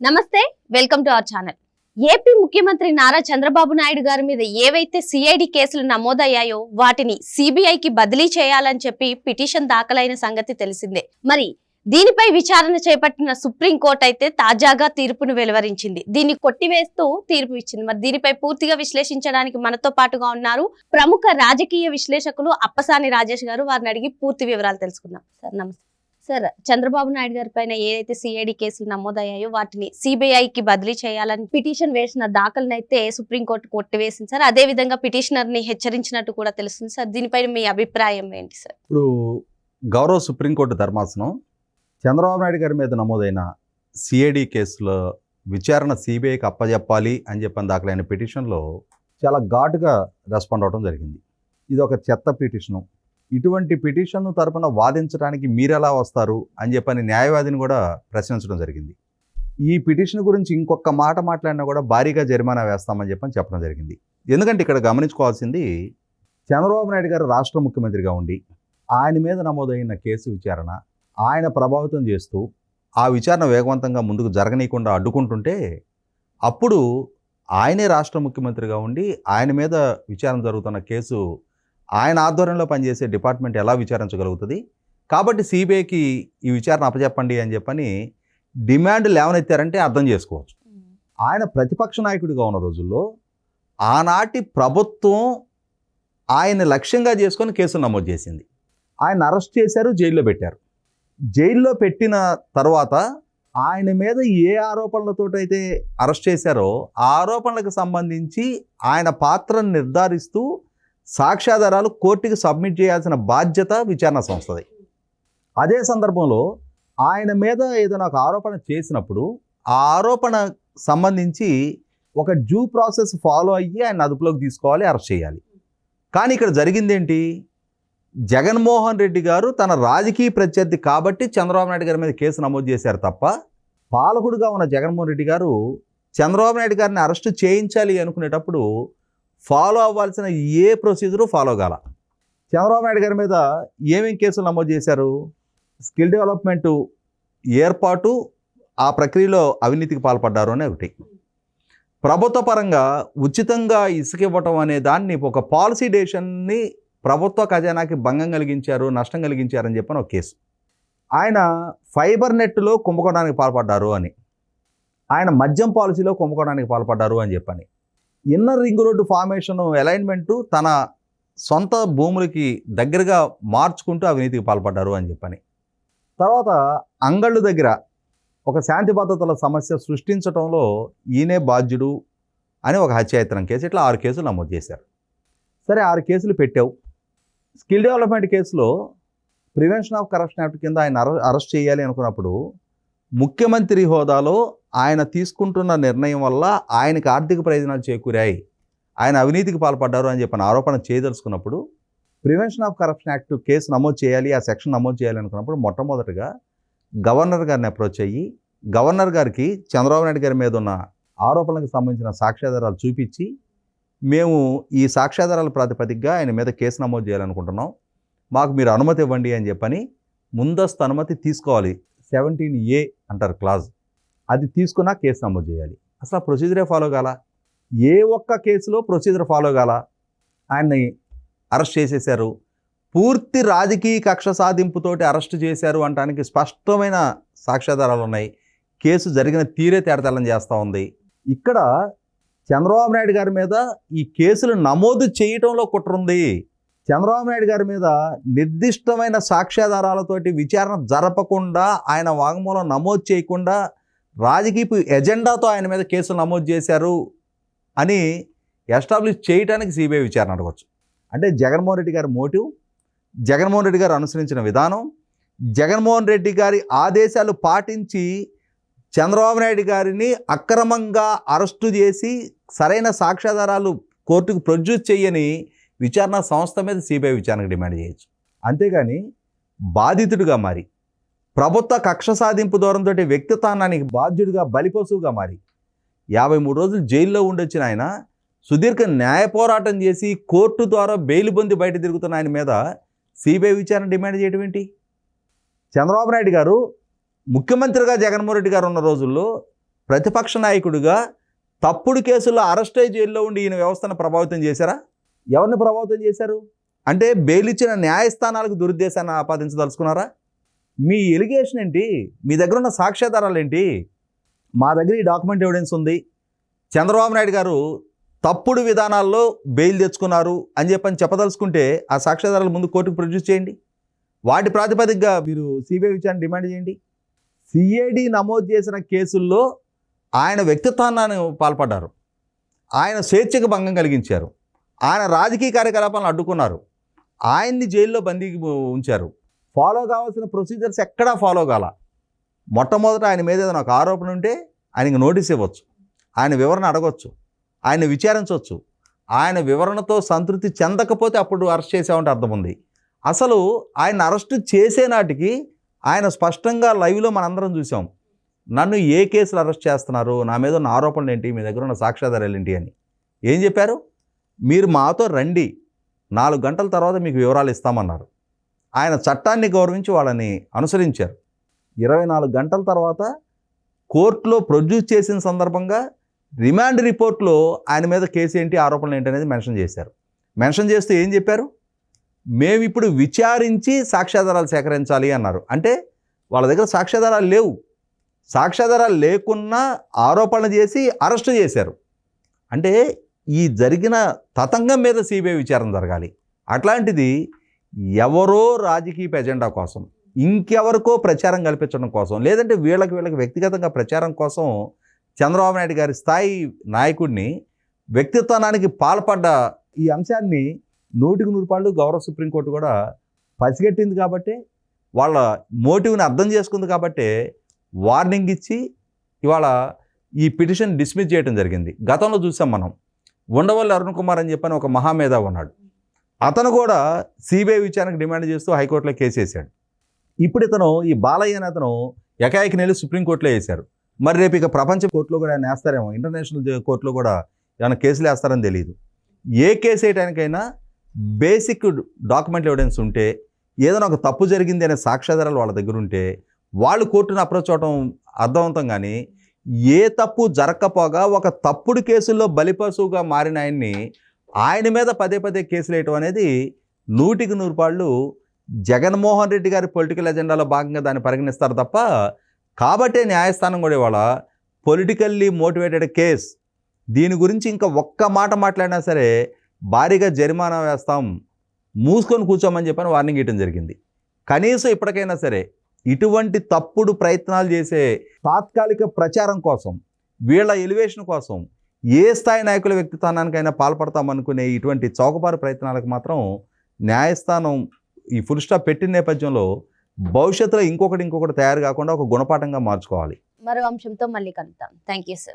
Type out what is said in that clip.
నమస్తే, welcome to our channel. AP ముఖ్యమంత్రి నారా చంద్రబాబు నాయుడు గారి మీద ఏవైతే సిఐడి కేసులు నమోదయ్యాయో వాటిని సిబిఐకి బదిలీ చేయాలని చెప్పి పిటిషన్ దాఖలైన సంగతి తెలిసిందే. మరి దీనిపై విచారణ చేపట్టిన సుప్రీంకోర్టు అయితే తాజాగా తీర్పును వెలువరించింది. దీన్ని కొట్టివేస్తూ తీర్పు ఇచ్చింది. మరి దీనిపై పూర్తిగా విశ్లేషించడానికి మనతో పాటుగా ఉన్నారు ప్రముఖ రాజకీయ విశ్లేషకులు అప్పసాని రాజేష్ గారు. వారిని అడిగి పూర్తి వివరాలు తెలుసుకుందాం. సార్ నమస్తే. సార్, చంద్రబాబు నాయుడు గారి పైన ఏదైతే సిఐడి కేసులు నమోదయ్యాయో వాటిని సిబిఐకి బదిలీ చేయాలని పిటిషన్ వేసిన దాఖలనైతే సుప్రీంకోర్టు కొట్టివేసింది సార్. అదే విధంగా పిటిషనర్ ని హెచ్చరించినట్టు కూడా తెలుస్తుంది సార్. దీనిపైన మీ అభిప్రాయం ఏంటి సార్? ఇప్పుడు గౌరవ సుప్రీంకోర్టు ధర్మాసనం చంద్రబాబు నాయుడు గారి మీద నమోదైన సిఐడి కేసులో విచారణ సిబిఐకి అప్పజెప్పాలి అని చెప్పని దాఖలైన పిటిషన్లో చాలా ఘాటుగా రెస్పాండ్ అవడం జరిగింది. ఇది ఒక చెత్త పిటిషను. ఇటువంటి పిటిషన్ తరపున వాదించడానికి మీరెలా వస్తారు అని చెప్పని న్యాయవాదిని కూడా ప్రశ్నించడం జరిగింది. ఈ పిటిషన్ గురించి ఇంకొక మాట మాట్లాడినా కూడా భారీగా జరిమానా వేస్తామని చెప్పడం జరిగింది. ఎందుకంటే ఇక్కడ గమనించుకోవాల్సింది, చంద్రబాబు నాయుడు గారు రాష్ట్ర ముఖ్యమంత్రిగా ఉండి ఆయన మీద నమోదైన కేసు విచారణ ఆయన ప్రభావితం చేస్తూ ఆ విచారణ వేగవంతంగా ముందుకు జరగనీయకుండా అడ్డుకుంటుంటే, అప్పుడు ఆయనే రాష్ట్ర ముఖ్యమంత్రిగా ఉండి ఆయన మీద విచారణ జరుగుతున్న కేసు ఆయన ఆధ్వర్యంలో పనిచేసే డిపార్ట్మెంట్ ఎలా విచారించగలుగుతుంది? కాబట్టి సిబిఐకి ఈ విచారణ అప్పచెప్పండి అని చెప్పని డిమాండ్ లేవనెత్తారంటే అర్థం చేసుకోవచ్చు. ఆయన ప్రతిపక్ష నాయకుడిగా ఉన్న రోజుల్లో ఆనాటి ప్రభుత్వం ఆయన లక్ష్యంగా చేసుకొని కేసులు నమోదు చేసింది. ఆయన అరెస్ట్ చేశారు, జైల్లో పెట్టారు. జైల్లో పెట్టిన తర్వాత ఆయన మీద ఏ ఆరోపణలతోటైతే అరెస్ట్ చేశారో ఆ ఆరోపణలకు సంబంధించి ఆయన పాత్రను నిర్ధారిస్తూ సాక్ష్యాధారాలు కోర్టుకి సబ్మిట్ చేయాల్సిన బాధ్యత విచారణ సంస్థది. అదే సందర్భంలో ఆయన మీద ఏదైనా ఒక ఆరోపణ చేసినప్పుడు ఆ ఆరోపణ సంబంధించి ఒక డ్యూ ప్రాసెస్ ఫాలో అయ్యి ఆయన అదుపులోకి తీసుకోవాలి, అరెస్ట్ చేయాలి. కానీ ఇక్కడ జరిగిందేంటి? జగన్మోహన్ రెడ్డి గారు తన రాజకీయ ప్రత్యర్థి కాబట్టి చంద్రబాబు నాయుడు గారి మీద కేసు నమోదు చేశారు తప్ప, పాలకుడుగా ఉన్న జగన్మోహన్ రెడ్డి గారు చంద్రబాబు నాయుడు గారిని అరెస్ట్ చేయించాలి అనుకునేటప్పుడు ఫాలో అవ్వాల్సిన ఏ ప్రొసీజరు ఫాలో కాల. చంద్రబాబు నాయుడు గారి మీద ఏమేం కేసులు నమోదు చేశారు? స్కిల్ డెవలప్మెంట్ ఏర్పాటు, ఆ ప్రక్రియలో అవినీతికి పాల్పడ్డారు అనే ఒకటి. ప్రభుత్వ పరంగా ఉచితంగా ఇసుక ఇవ్వటం అనే దాన్ని ఒక పాలసీ డెసిషన్ని ప్రభుత్వ ఖజానాకి భంగం కలిగించారు, నష్టం కలిగించారని చెప్పని ఒక కేసు. ఆయన ఫైబర్ నెట్లో కుంభకోణానికి పాల్పడ్డారు అని, ఆయన మద్యం పాలసీలో కుంభకోణానికి పాల్పడ్డారు అని చెప్పని, inner ring road formation alignment తన సొంత భూములకి దగ్గరగా మార్చుకుంటూ అవినీతికి పాల్పడ్డారు అని చెప్పని, తర్వాత అంగళ్ళు దగ్గర ఒక శాంతి భద్రతల సమస్య సృష్టించడంలో ఈయనే బాధ్యుడు అని ఒక హత్యాయత్నం కేసు. ఇట్లా 6 కేసులు నమోదు చేశారు. సరే, 6 కేసులు పెట్టావు. స్కిల్ డెవలప్మెంట్ కేసులో ప్రివెన్షన్ ఆఫ్ కరప్షన్ యాక్ట్ కింద ఆయన అరెస్ట్ చేయాలి అనుకున్నప్పుడు ముఖ్యమంత్రి హోదాలో ఆయన తీసుకుంటున్న నిర్ణయం వల్ల ఆయనకు ఆర్థిక ప్రయోజనాలు చేకూరాయి, ఆయన అవినీతికి పాల్పడ్డారు అని చెప్పిన ఆరోపణ చేయదలుచుకున్నప్పుడు prevention of corruption act case నమోదు చేయాలి, ఆ సెక్షన్ నమోదు చేయాలి అనుకున్నప్పుడు మొట్టమొదటిగా గవర్నర్ గారిని అప్రోచ్ అయ్యి గవర్నర్ గారికి చంద్రబాబు నాయుడు గారి మీద ఉన్న ఆరోపణలకు సంబంధించిన సాక్ష్యాధారాలు చూపించి, మేము ఈ సాక్ష్యాధారాల ప్రాతిపదికగా ఆయన మీద కేసు నమోదు చేయాలనుకుంటున్నాం, మాకు మీరు అనుమతి ఇవ్వండి అని చెప్పని ముందస్తు అనుమతి తీసుకోవాలి. 17A అంటారు క్లాజ్. అది తీసుకున్నా కేసు నమోదు చేయాలి. అసలు ఆ ప్రొసీజరే ఫాలో కాల. ఏ ఒక్క కేసులో ప్రొసీజర్ ఫాలో కాల. ఆయన్ని అరెస్ట్ చేసేశారు. పూర్తి రాజకీయ కక్ష సాధింపుతోటి అరెస్ట్ చేశారు అనడానికి స్పష్టమైన సాక్ష్యాధారాలు ఉన్నాయి. కేసు జరిగిన తీరే తేడతెల్లం చేస్తూ ఉంది. ఇక్కడ చంద్రబాబు నాయుడు గారి మీద ఈ కేసులు నమోదు చేయటంలో కుట్ర ఉంది. చంద్రబాబు నాయుడు గారి మీద నిర్దిష్టమైన సాక్ష్యాధారాలతోటి విచారణ జరపకుండా, ఆయన వాంగ్మూలం నమోదు చేయకుండా రాజకీయ ఎజెండాతో ఆయన మీద కేసులు నమోదు చేశారు అని ఎస్టాబ్లిష్ చేయడానికి సిబిఐ విచారణ అడగవచ్చు. అంటే జగన్మోహన్ రెడ్డి గారి మోటివ్, జగన్మోహన్ రెడ్డి గారు అనుసరించిన విధానం, జగన్మోహన్ రెడ్డి గారి ఆదేశాలు పాటించి చంద్రబాబు నాయుడు గారిని అక్రమంగా అరెస్టు చేసి సరైన సాక్ష్యాధారాలు కోర్టుకు ప్రొడ్యూస్ చేయని విచారణ సంస్థ మీద సిబిఐ విచారణకు డిమాండ్ చేయొచ్చు. అంతేగాని బాధితుడిగా మారి, ప్రభుత్వ కక్ష సాధింపు దూరంతో వ్యక్తిత్వానికి బాధ్యుడిగా బలిపశువుగా మారి 53 రోజులు జైల్లో ఉండొచ్చిన ఆయన సుదీర్ఘ న్యాయ పోరాటం చేసి కోర్టు ద్వారా బెయిల్ పొంది బయట తిరుగుతున్న ఆయన మీద సిబిఐ విచారణ డిమాండ్ చేయడం ఏంటి? చంద్రబాబు నాయుడు గారు ముఖ్యమంత్రిగా జగన్మోహన్ రెడ్డి గారు ఉన్న రోజుల్లో ప్రతిపక్ష నాయకుడిగా తప్పుడు కేసుల్లో అరెస్ట్ అయ్యి జైల్లో ఉండి ఈయన వ్యవస్థను ప్రభావితం చేశారా? ఎవరిని ప్రభావితం చేశారు? అంటే బెయిల్ ఇచ్చిన న్యాయస్థానాలకు దురుద్దేశాన్ని ఆపాదించదలుచుకున్నారా? మీ ఎలిగేషన్ ఏంటి? మీ దగ్గర ఉన్న సాక్ష్యాధారాలు ఏంటి? మా దగ్గర ఈ డాక్యుమెంట్ ఎవిడెన్స్ ఉంది, చంద్రబాబు నాయుడు గారు తప్పుడు విధానాల్లో బెయిల్ తెచ్చుకున్నారు అని చెప్పదలుచుకుంటే ఆ సాక్ష్యాధారాలు ముందు కోర్టుకు ప్రొడ్యూస్ చేయండి. వాటి ప్రాతిపదికగా మీరు సిబిఐ విచారణ డిమాండ్ చేయండి. సిఐడి నమోదు చేసిన కేసుల్లో ఆయన వ్యక్తిత్వాన్ని పాల్పడ్డారు, ఆయన స్వేచ్ఛకు భంగం కలిగించారు, ఆయన రాజకీయ కార్యకలాపాలను అడ్డుకున్నారు, ఆయన్ని జైల్లో బందీకి ఉంచారు. ఫాలో కావాల్సిన ప్రొసీజర్స్ ఎక్కడా ఫాలో కాల. మొట్టమొదట ఆయన మీద ఏదైనా ఒక ఆరోపణ ఉంటే ఆయనకి నోటీస్ ఇవ్వచ్చు, ఆయన వివరణ అడగవచ్చు, ఆయన విచారించవచ్చు. ఆయన వివరణతో సంతృప్తి చెందకపోతే అప్పుడు అరెస్ట్ చేసామంటే అర్థం ఉంది. అసలు ఆయన అరెస్ట్ చేసే నాటికి ఆయన స్పష్టంగా లైవ్లో మనందరం చూసాం, నన్ను ఏ కేసులు అరెస్ట్ చేస్తున్నారు, నా మీద ఉన్న ఆరోపణలు ఏంటి, మీ దగ్గర ఉన్న సాక్ష్యాధారాలు ఏంటి అని ఏం చెప్పారు? మీరు మాతో రండి, 4 గంటల తర్వాత మీకు వివరాలు ఇస్తామన్నారు. ఆయన చట్టాన్ని గౌరవించి వాళ్ళని అనుసరించారు. 24 గంటల తర్వాత కోర్టులో ప్రొడ్యూస్ చేసిన సందర్భంగా రిమాండ్ రిపోర్ట్లో ఆయన మీద కేసు ఏంటి, ఆరోపణలు ఏంటి అనేది మెన్షన్ చేశారు. మెన్షన్ చేస్తూ ఏం చెప్పారు? మేము ఇప్పుడు విచారించి సాక్ష్యాధారాలు సేకరించాలి అన్నారు. అంటే వాళ్ళ దగ్గర సాక్ష్యాధారాలు లేవు. సాక్ష్యాధారాలు లేకున్నా ఆరోపణలు చేసి అరెస్ట్ చేశారు. అంటే ఈ జరిగిన తతంగం మీద సిబిఐ విచారణ జరగాలి. అట్లాంటిది ఎవరో రాజకీయ ఎజెండా కోసం, ఇంకెవరికో ప్రచారం కల్పించడం కోసం, లేదంటే వీళ్ళకి వ్యక్తిగతంగా ప్రచారం కోసం చంద్రబాబు నాయుడు గారి స్థాయి నాయకుడిని వ్యక్తిత్వానికి పాల్పడ్డ ఈ అంశాన్ని 100% గౌరవ సుప్రీంకోర్టు కూడా పసిగట్టింది. కాబట్టి వాళ్ళ మోటివ్ని అర్థం చేసుకుంది. కాబట్టి వార్నింగ్ ఇచ్చి ఇవాళ ఈ పిటిషన్ డిస్మిస్ చేయడం జరిగింది. గతంలో చూసాం మనం, ఉండవల్లి అరుణ్ కుమార్ అని చెప్పని ఒక మహామేధావి ఉన్నాడు. అతను కూడా సిబిఐ విచారణకు డిమాండ్ చేస్తూ హైకోర్టులో కేసు వేశాడు. ఇప్పుడు ఇతను ఈ బాలయ్య అని అతను ఎకాయికి నెల్లి సుప్రీంకోర్టులో వేశారు. మరి రేపు ఇక ప్రపంచ కోర్టులో కూడా ఆయన వేస్తారేమో, ఇంటర్నేషనల్ కోర్టులో కూడా ఏమైనా కేసులు వేస్తారని తెలియదు. ఏ కేసు వేయడానికైనా బేసిక్ డాక్యుమెంట్ ఎవిడెన్స్ ఉంటే, ఏదైనా ఒక తప్పు జరిగింది అనే సాక్ష్యాధారాలు వాళ్ళ దగ్గర ఉంటే వాళ్ళు కోర్టును అప్రోచ్ అవడం అర్థవంతం. కానీ ఏ తప్పు జరగకపోగా ఒక తప్పుడు కేసుల్లో బలిపశువుగా మారిన ఆయన మీద పదే కేసులు వేయటం అనేది 100% జగన్మోహన్ రెడ్డి గారి పొలిటికల్ ఎజెండాలో భాగంగా దాన్ని పరిగణిస్తారు తప్ప. కాబట్టే న్యాయస్థానం కూడా ఇవాళ పొలిటికల్లీ మోటివేటెడ్ కేస్, దీని గురించి ఇంకా ఒక్క మాట మాట్లాడినా సరే భారీగా జరిమానా వేస్తాం, మూసుకొని కూర్చోమని చెప్పని వార్నింగ్ ఇవ్వడం జరిగింది. కనీసం ఇప్పటికైనా సరే ఇటువంటి తప్పుడు ప్రయత్నాలు చేసే తాత్కాలిక ప్రచారం కోసం, వీళ్ళ ఎలివేషన్ కోసం ఏ స్థాయి నాయకుల వ్యక్తిత్వానికైనా పాల్పడతామనుకునే ఇటువంటి చౌకబారు ప్రయత్నాలకు మాత్రం న్యాయస్థానం ఈ ఫుల్ స్టాప్ పెట్టిన నేపథ్యంలో భవిష్యత్తులో ఇంకొకటి తయారు కాకుండా ఒక గుణపాఠంగా మార్చుకోవాలి. మరో అంశంతో మళ్ళీ కలుద్దాం. Thank you sir.